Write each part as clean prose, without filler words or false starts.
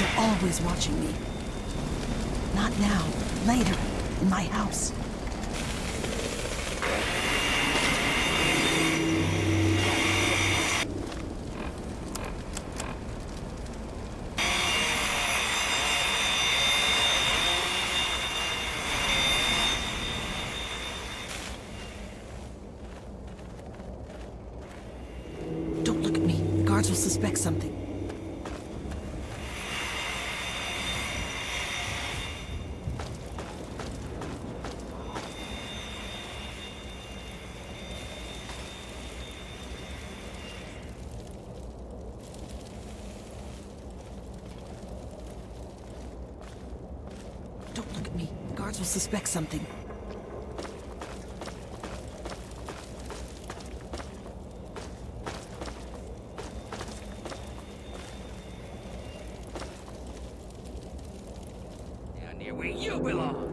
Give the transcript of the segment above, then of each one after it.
guards are always watching me. Not now. Later. In my house. Don't look at me. The guards will suspect something. Don't look at me. The guards will suspect something. Down near where you belong.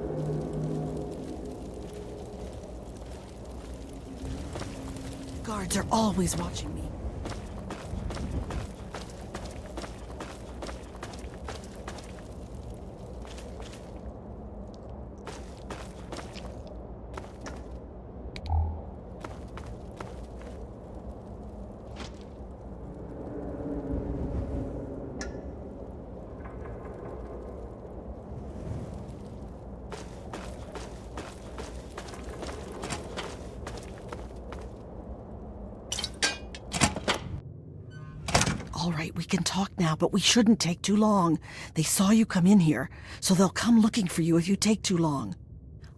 Guards are always watching me. All right, we can talk now, but we shouldn't take too long. They saw you come in here, so they'll come looking for you if you take too long.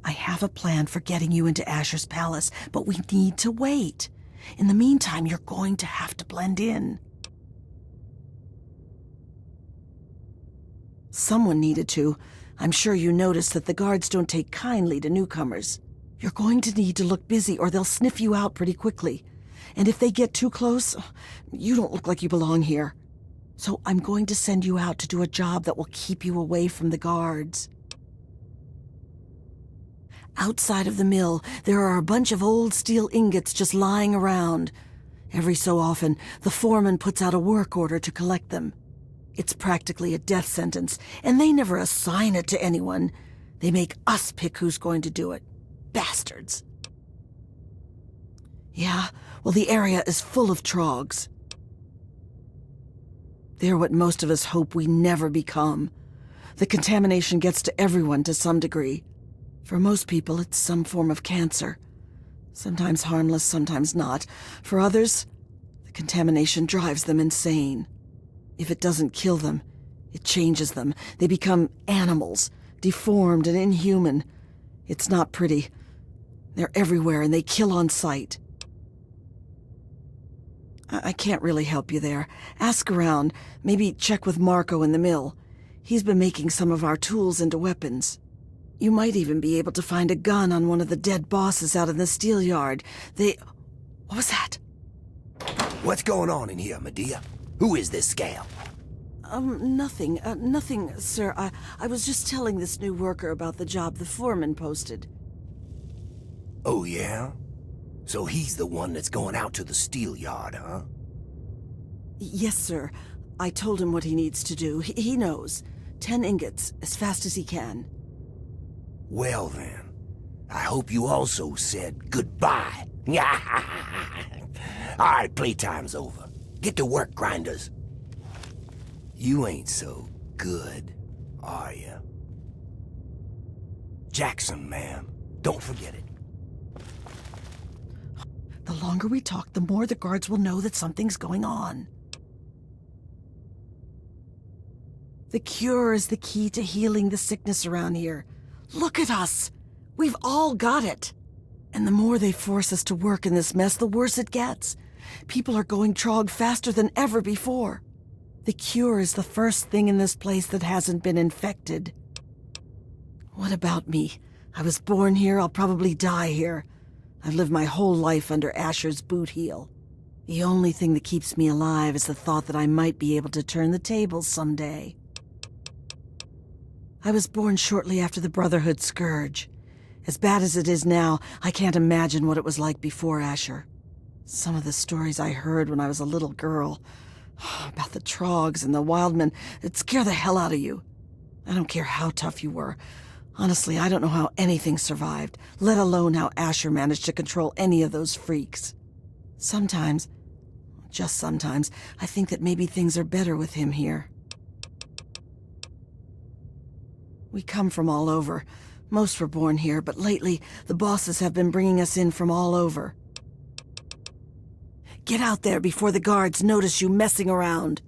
I have a plan for getting you into Asher's palace, but we need to wait. In the meantime, you're going to have to blend in. Someone needed to. I'm sure you noticed that the guards don't take kindly to newcomers. You're going to need to look busy or they'll sniff you out pretty quickly. And if they get too close, you don't look like you belong here. So I'm going to send you out to do a job that will keep you away from the guards. Outside of the mill, there are a bunch of old steel ingots just lying around. Every so often, the foreman puts out a work order to collect them. It's practically a death sentence, and they never assign it to anyone. They make us pick who's going to do it. Bastards. Yeah, well, the area is full of trogs. They're what most of us hope we never become. The contamination gets to everyone to some degree. For most people, it's some form of cancer. Sometimes harmless, sometimes not. For others, the contamination drives them insane. If it doesn't kill them, it changes them. They become animals, deformed and inhuman. It's not pretty. They're everywhere and they kill on sight. I can't really help you there. Ask around. Maybe check with Marco in the mill. He's been making some of our tools into weapons. You might even be able to find a gun on one of the dead bosses out in the steel yard. What was that? What's going on in here, Medea? Who is this scale? Nothing. Nothing, sir. I was just telling this new worker about the job the foreman posted. Oh, yeah? So he's the one that's going out to the steel yard, huh? Yes, sir. I told him what he needs to do. He knows. 10 ingots, as fast as he can. Well, then. I hope you also said goodbye. All right, playtime's over. Get to work, grinders. You ain't so good, are you? Jackson, ma'am. Don't forget it. The longer we talk, the more the guards will know that something's going on. The cure is the key to healing the sickness around here. Look at us! We've all got it! And the more they force us to work in this mess, the worse it gets. People are going trog faster than ever before. The cure is the first thing in this place that hasn't been infected. What about me? I was born here, I'll probably die here. I've lived my whole life under Asher's boot heel. The only thing that keeps me alive is the thought that I might be able to turn the tables someday. I was born shortly after the Brotherhood Scourge. As bad as it is now, I can't imagine what it was like before Asher. Some of the stories I heard when I was a little girl, About the trogs and the wildmen, it'd scare the hell out of you. I don't care how tough you were. Honestly, I don't know how anything survived, let alone how Asher managed to control any of those freaks. Sometimes, just sometimes, I think that maybe things are better with him here. We come from all over. Most were born here, but lately, the bosses have been bringing us in from all over. Get out there before the guards notice you messing around.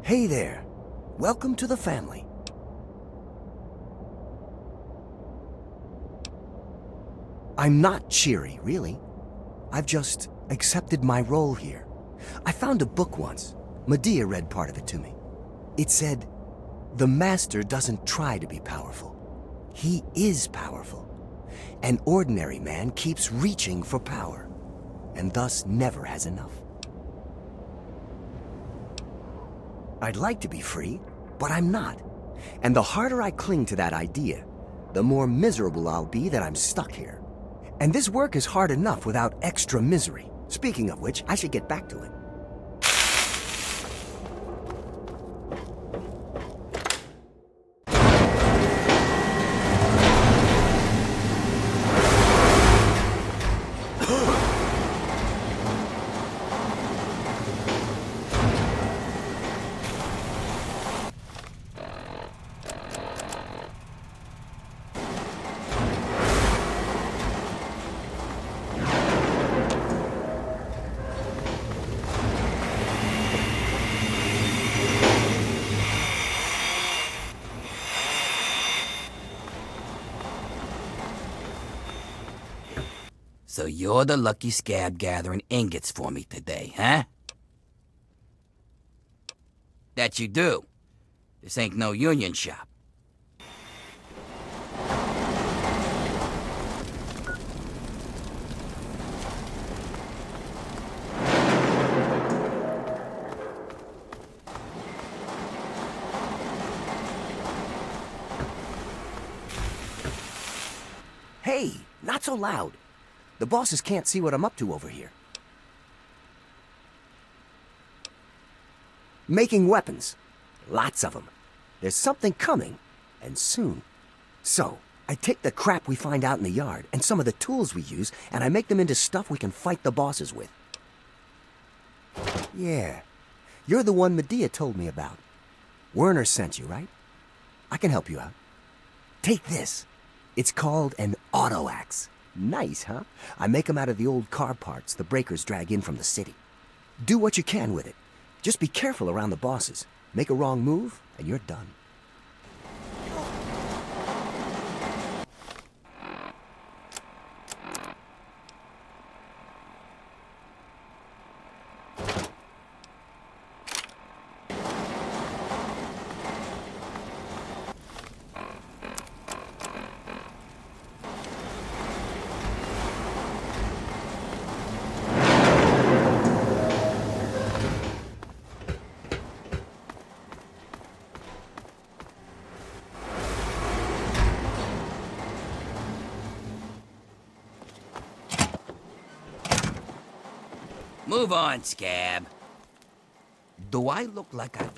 Hey there. Welcome to the family. I'm not cheery, really. I've just accepted my role here. I found a book once. Medea read part of it to me. It said, "The master doesn't try to be powerful. He is powerful. An ordinary man keeps reaching for power, and thus never has enough." I'd like to be free, but I'm not. And the harder I cling to that idea, the more miserable I'll be that I'm stuck here. And this work is hard enough without extra misery. Speaking of which, I should get back to it. So you're the lucky scab gathering ingots for me today, huh? That you do. This ain't no union shop. Hey, not so loud. The bosses can't see what I'm up to over here. Making weapons. Lots of them. There's something coming, and soon. So, I take the crap we find out in the yard and some of the tools we use, and I make them into stuff we can fight the bosses with. Yeah, you're the one Medea told me about. Werner sent you, right? I can help you out. Take this. It's called an auto axe. Nice, huh? I make them out of the old car parts the breakers drag in from the city. Do what you can with it. Just be careful around the bosses. Make a wrong move, and you're done. Move on, scab. Do I look like I...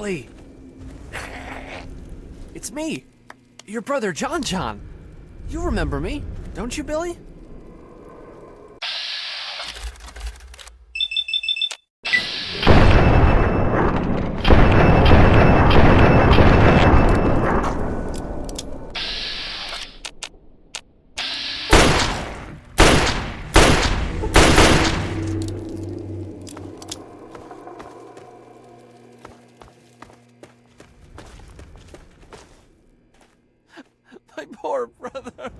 Billy! It's me, your brother John. You remember me, don't you, Billy? My poor brother.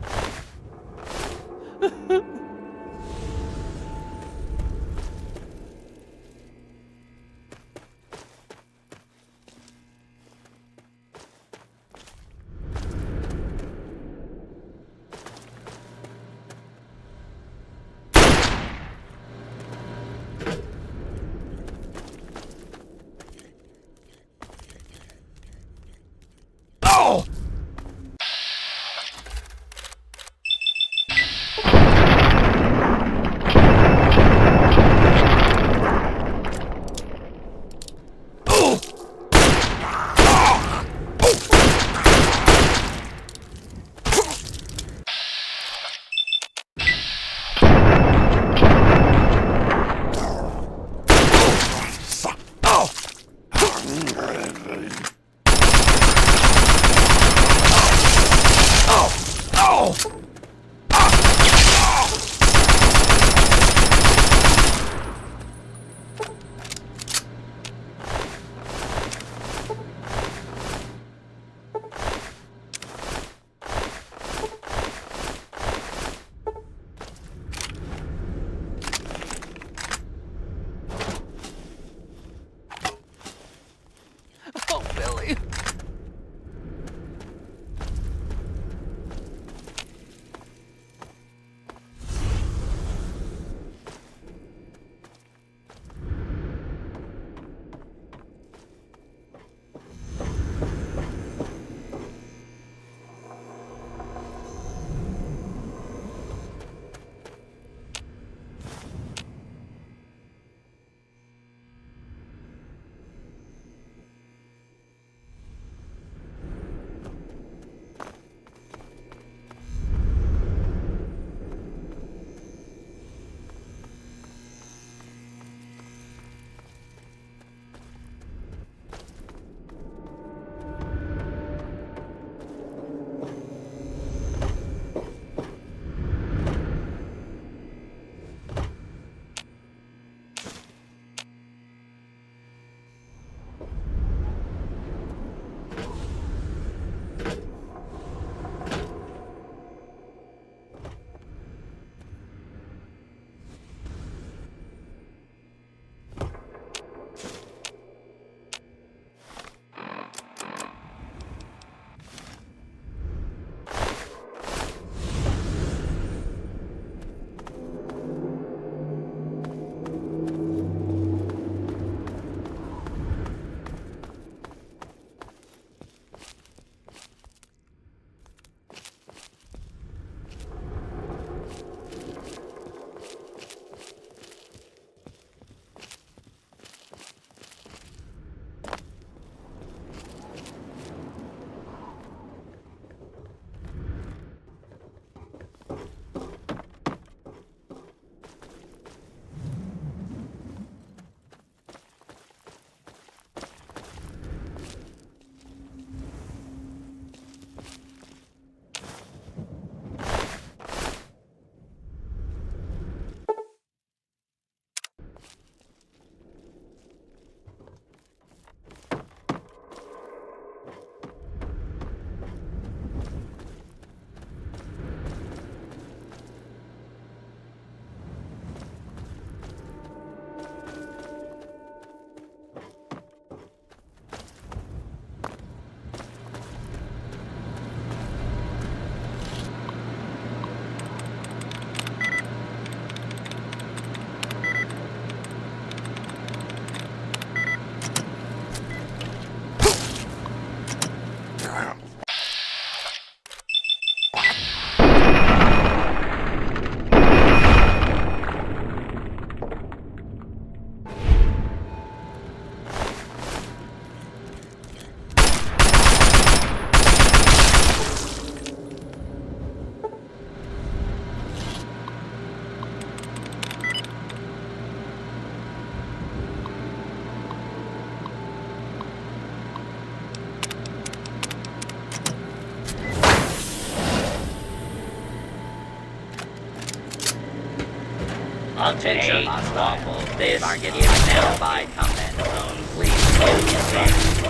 Attention, lawful. This is now by combat zone. Please move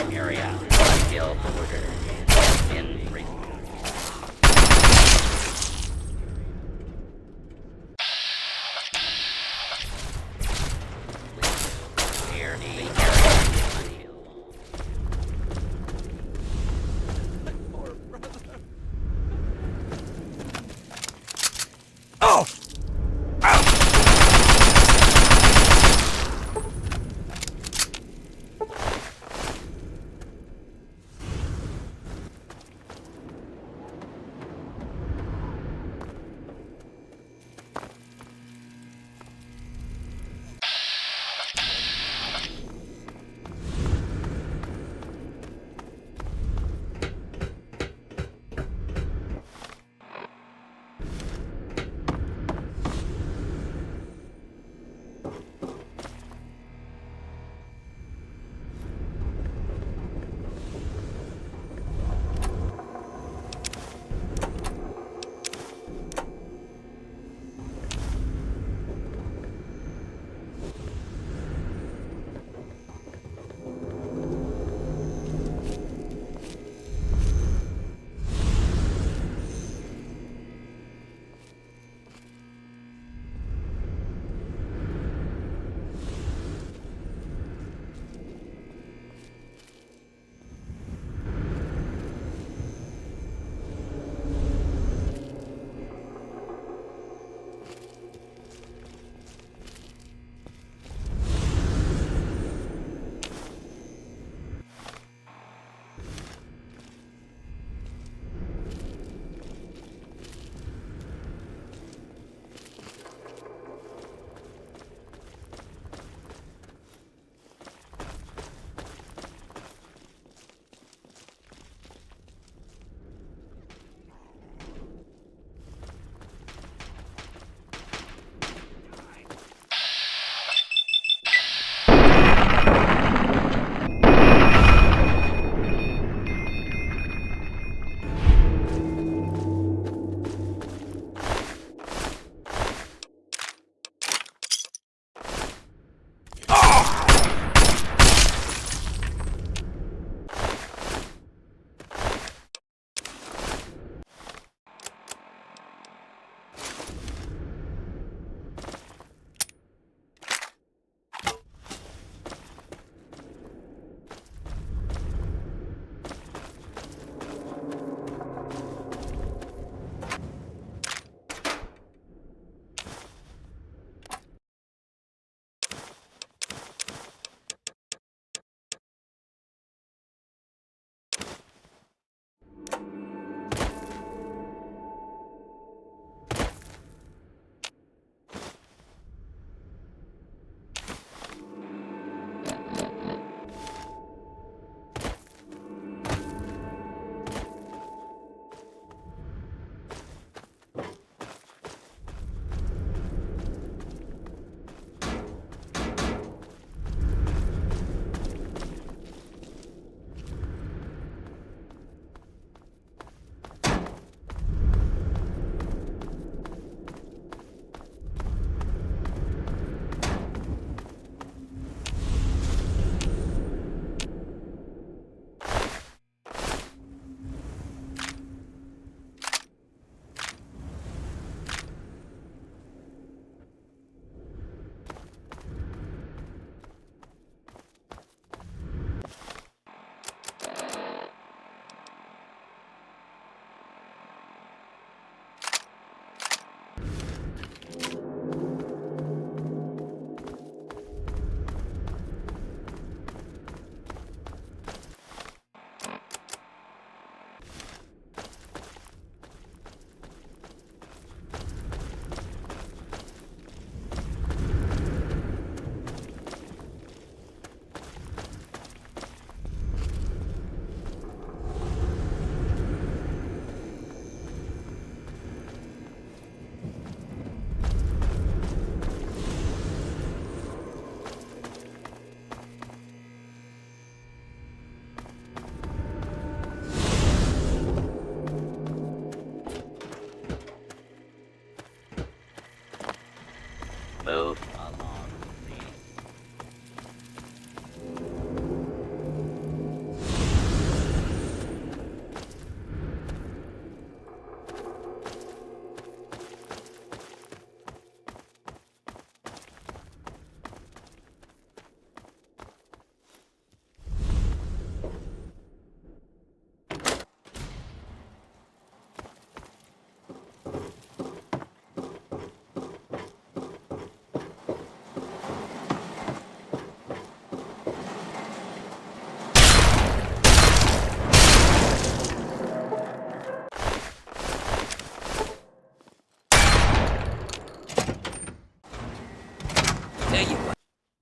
in the area until order has been received. Clear the area. Oh!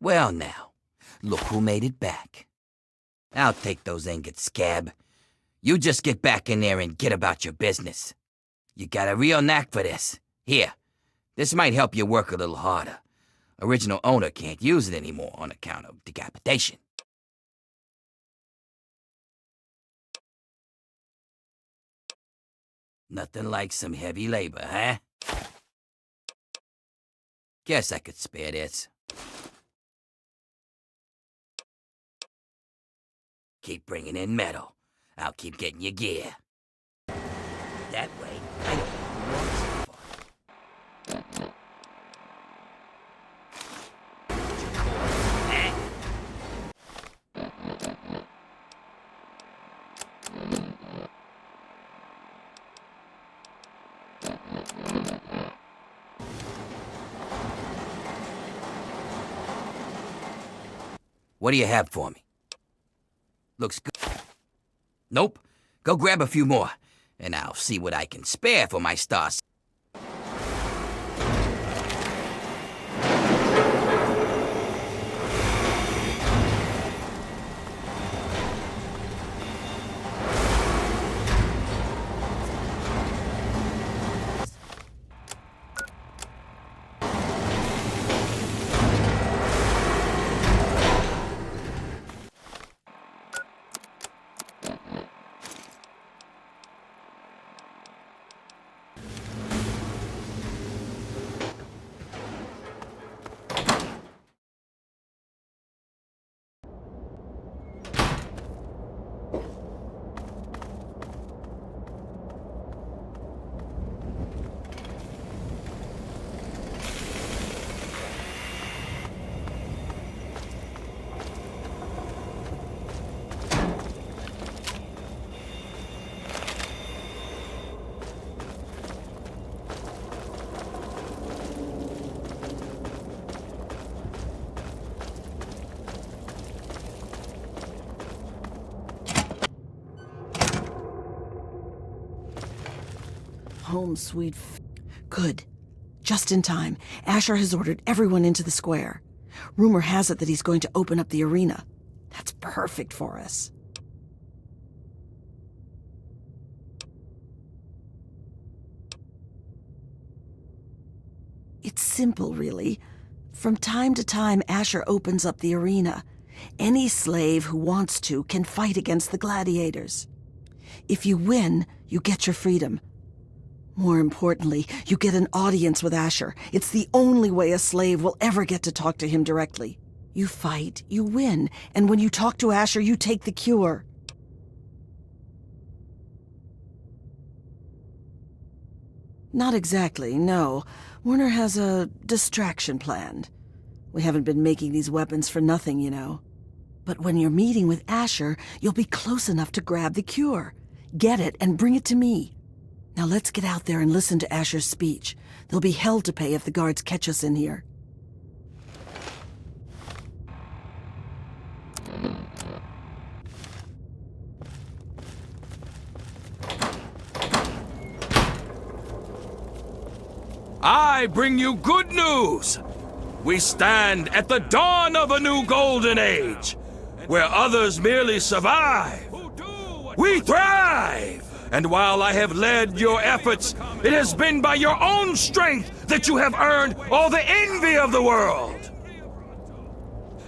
Well now, look who made it back. I'll take those ingots, Scab. You just get back in there and get about your business. You got a real knack for this. Here, this might help you work a little harder. Original owner can't use it anymore on account of decapitation. Nothing like some heavy labor, huh? Guess I could spare this. Keep bringing in metal. I'll keep getting you gear. That way, I don't walk so far. What do you have for me? Looks good. Nope. Go grab a few more, and I'll see what I can spare for my stars. Home, sweet Good. Just in time. Asher has ordered everyone into the square. Rumor has it that he's going to open up the arena. That's perfect for us. It's simple, really. From time to time, Asher opens up the arena. Any slave who wants to can fight against the gladiators. If you win, you get your freedom. More importantly, you get an audience with Asher. It's the only way a slave will ever get to talk to him directly. You fight, you win, and when you talk to Asher, you take the cure. Not exactly, no. Werner has a distraction planned. We haven't been making these weapons for nothing, you know. But when you're meeting with Asher, you'll be close enough to grab the cure. Get it and bring it to me. Now let's get out there and listen to Asher's speech. There'll be hell to pay if the guards catch us in here. I bring you good news. We stand at the dawn of a new golden age, where others merely survive. We thrive! And while I have led your efforts, it has been by your own strength that you have earned all the envy of the world.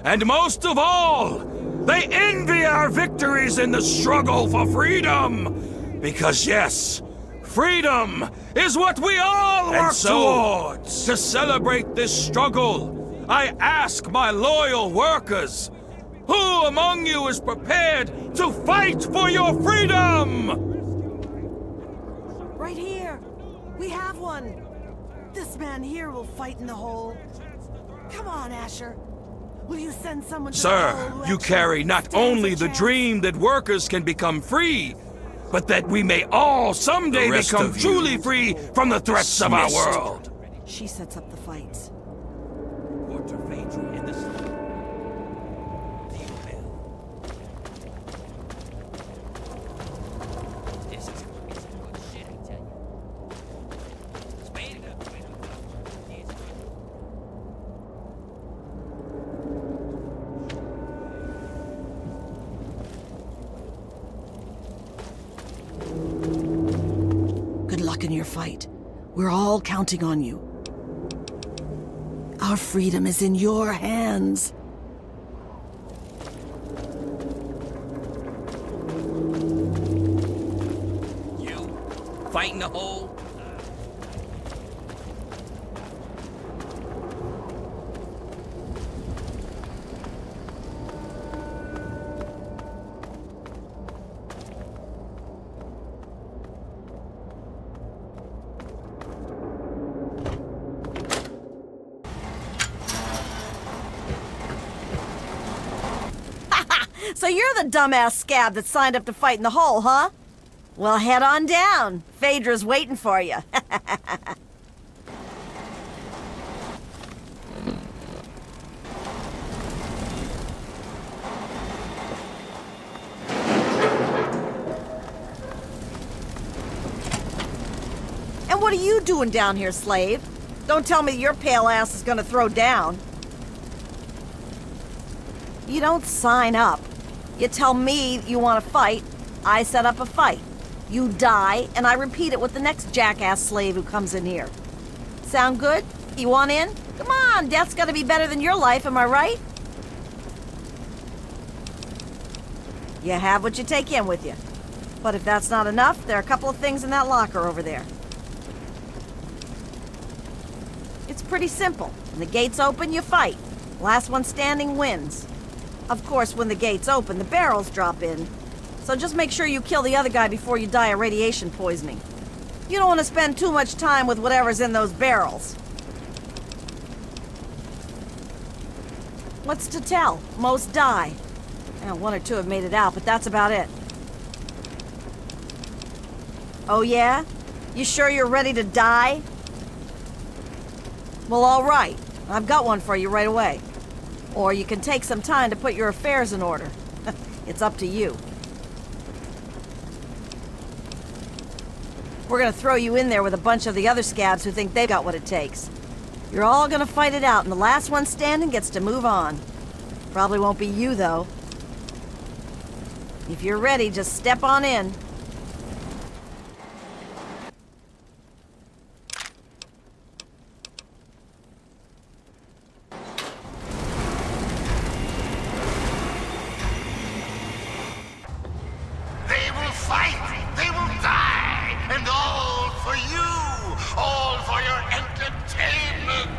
And most of all, they envy our victories in the struggle for freedom. Because yes, freedom is what we all work towards. To celebrate this struggle, I ask my loyal workers, who among you is prepared to fight for your freedom? Right here. We have one. This man here will fight in the hole. Come on, Asher. Will you send someone to the hole Sir, who you actually carry not stands only a the chance? dream that workers can become free, but that we may all someday become truly free from the threats of our world. She sets up the fights. your fight. We're all counting on you. Our freedom is in your hands. You fighting the hole? So you're the dumbass scab that signed up to fight in the hole, huh? Well, head on down. Phaedra's waiting for you. And what are you doing down here, slave? Don't tell me your pale ass is gonna throw down. You don't sign up. You tell me you want to fight, I set up a fight. You die, and I repeat it with the next jackass slave who comes in here. Sound good? You want in? Come on, death's gotta be better than your life, am I right? You have what you take in with you. But if that's not enough, there are a couple of things in that locker over there. It's pretty simple. When the gates open, you fight. Last one standing wins. Of course, when the gates open, the barrels drop in. So just make sure you kill the other guy before you die of radiation poisoning. You don't want to spend too much time with whatever's in those barrels. What's to tell? Most die. One or two have made it out, but that's about it. Oh yeah? You sure you're ready to die? Well, all right. I've got one for you right away. Or you can take some time to put your affairs in order. It's up to you. We're gonna throw you in there with a bunch of the other scabs who think they've got what it takes. You're all gonna fight it out, and the last one standing gets to move on. Probably won't be you, though. If you're ready, just step on in. They will fight, they will die, and all for you, all for your entertainment.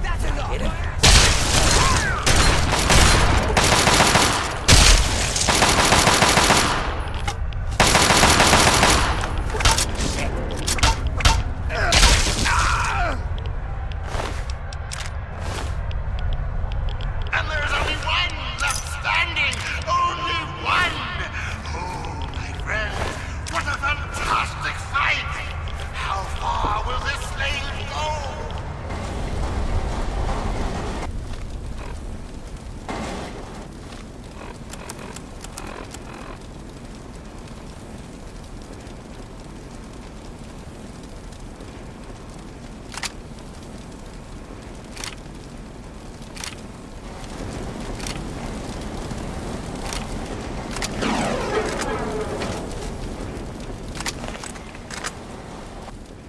That's enough. Hit him. And there's only one left standing, only one. Oh, my friends, what a fantastic fight. How far will this slave go?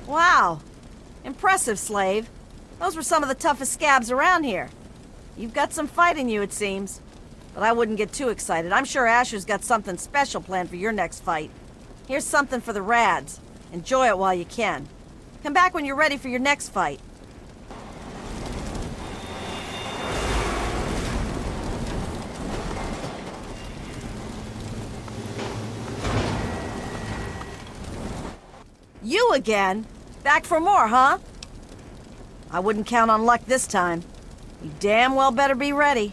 Wow. Impressive, slave. Those were some of the toughest scabs around here. You've got some fight in you, it seems. But I wouldn't get too excited. I'm sure Asher's got something special planned for your next fight. Here's something for the Rads. Enjoy it while you can. Come back when you're ready for your next fight. You again? Back for more, huh? I wouldn't count on luck this time. You damn well better be ready.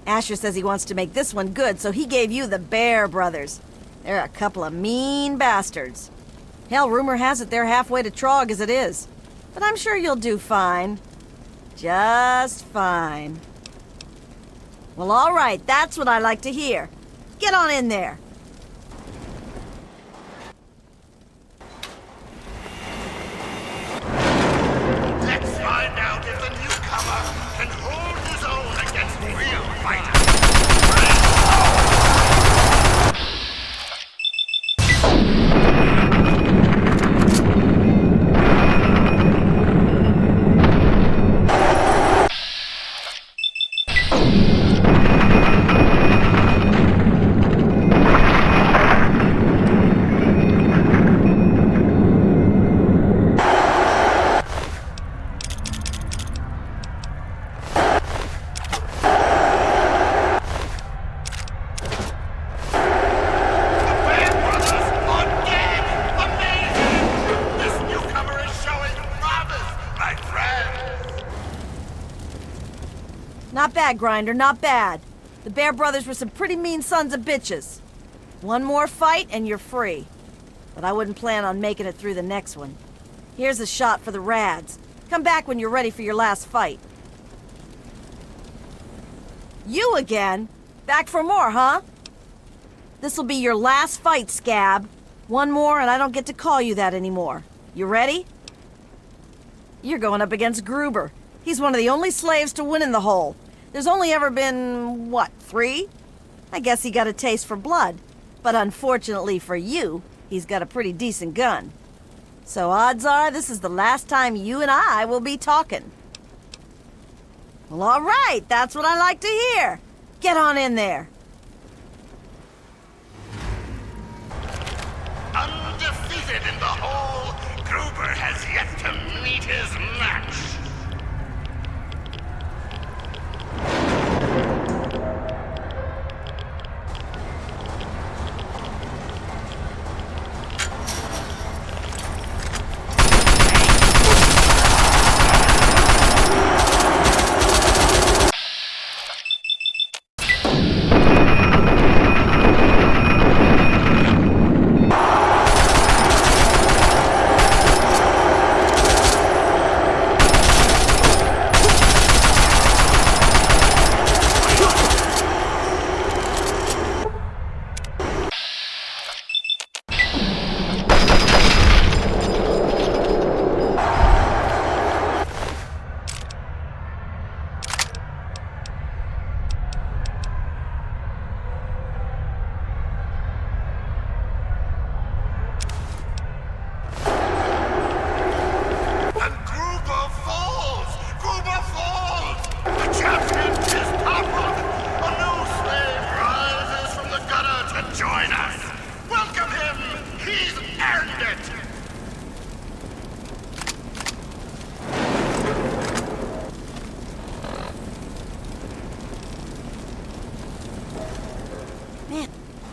Asher says he wants to make this one good, so he gave you the Bear Brothers. They're a couple of mean bastards. Hell, rumor has it they're halfway to Trog as it is. But I'm sure you'll do fine. Just fine. Well, all right, that's what I like to hear. Get on in there. Let's find bad, Grinder, not bad. The Bear Brothers were some pretty mean sons of bitches. One more fight and you're free. But I wouldn't plan on making it through the next one. Here's a shot for the Rads. Come back when you're ready for your last fight. You again? Back for more, huh? This'll be your last fight, Scab. One more and I don't get to call you that anymore. You ready? You're going up against Gruber. He's one of the only slaves to win in the hole. There's only ever been, what, 3? I guess he got a taste for blood. But unfortunately for you, he's got a pretty decent gun. So odds are this is the last time you and I will be talking. Well, all right, that's what I like to hear. Get on in there. Undefeated in the hole, Gruber has yet to meet his match.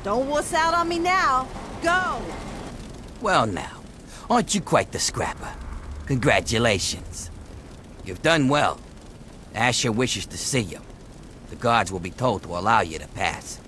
Don't wuss out on me now. Go! Well now, aren't you quite the scrapper? Congratulations. You've done well. Asher wishes to see you. The guards will be told to allow you to pass.